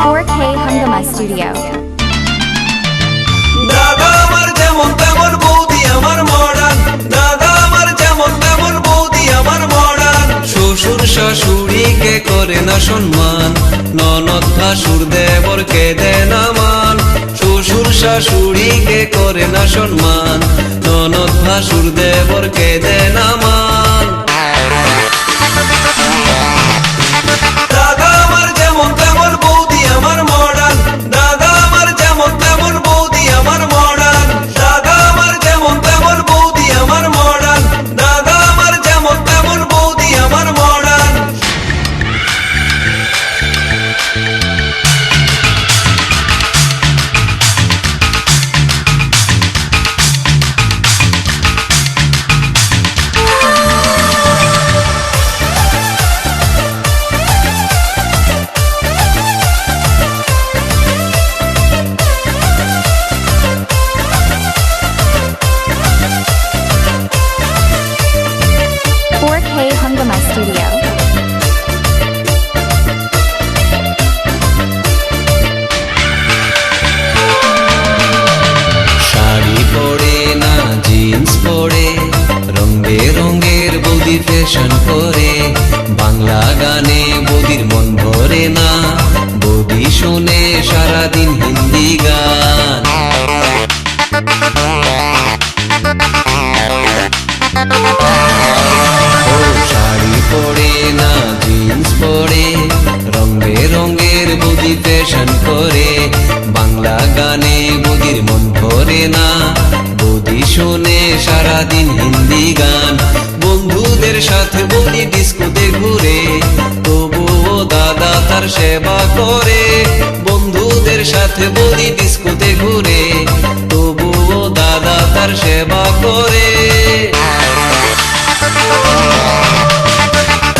4K Hungama Studio. দাদা আমার যেমন তেমন বৌদি আমার মডার্ন, দাদা আমার যেমন তেমন বৌদি আমার মডার্ন। শ্বশুর শাশুড়িকে করে না সম্মান, ননদ ভাসুর দেবরকে দেয় না মান। শ্বশুর শাশুড়িকে করে না সম্মান, ননদ ভাসুর দেবরকে দেয় না মান। দাদা আমার যেমন তেমন বৌদি আমার মডার্ন, দাদা আমার যেমন তেমন বৌদি আমার মডার্ন। দাদা আমার যেমন তেমন বৌদি আমার মডার্ন, দাদা আমার যেমন তেমন বৌদি আমার মডার্ন। Hungama Studio. শাড়ি পরে না জিন্স পরে, রং বেরঙের বৌদি ফ্যাশন করে। বাংলা গানে বৌদির মন ভরে না, বৌদি শোনে সারাদিন হিন্দি গান। শাড়ি পরে না জিন্স পরে, রং বেরঙের বৌদি ফ্যাশন করে। বাংলা গানে বৌদির মন ভরে না, বৌদি শোনে সারাদিন হিন্দি গান। বন্ধুদের সাথে বৌদি ডিস্কোতে ঘুরে, তবুও দাদা তার সেবা করে। বন্ধুদের সাথে বৌদি ডিস্কোতে ঘুরে, তবুও দাদা তার সেবা করে।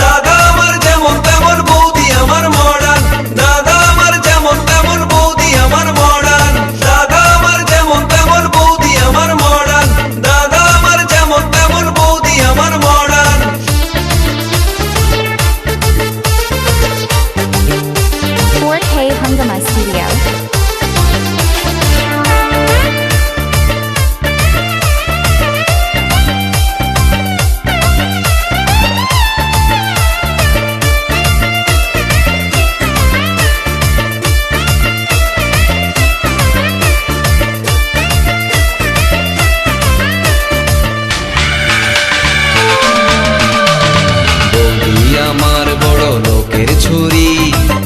দাদা আমার যেমন তেমন বৌদি আমার মডার্ন, দাদা আমার যেমন তেমন বৌদি আমার মডার্ন। দাদা আমার যেমন তেমন বৌদি আমার মডার্ন, দাদা আমার যেমন তেমন বৌদি আমার মডার্ন। 4K Hungama Studio. আমার বড় লোকের ছুরি,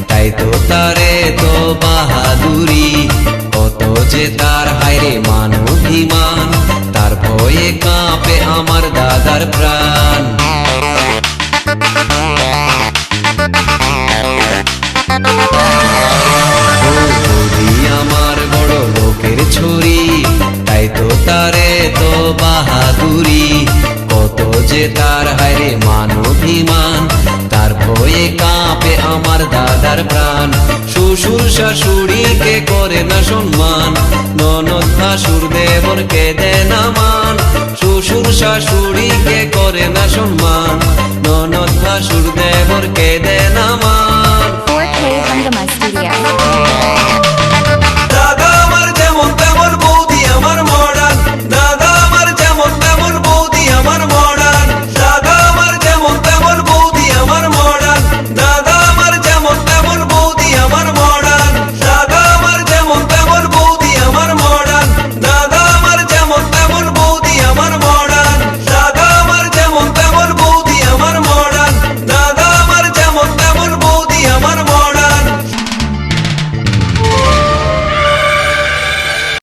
তাই তো তারে তো বাহাদুরি। কত যে তার হায়রে মান অভিমান, তার ভয়ে কাঁপে আমার দাদার প্রাণ। বৌদি আমার বড় লোকের ছুরি, তাই তো তারে তো বাহাদুরি। কত যে তার হায়রে মান অভিমান, তার ভয়ে কাঁপে আমার দাদার প্রাণ। শ্বশুর শাশুড়িকে করে না সম্মান, ননদ ভাসুর দেবরকে দেয় না মান। শ্বশুর শাশুড়িকে করে না সম্মান,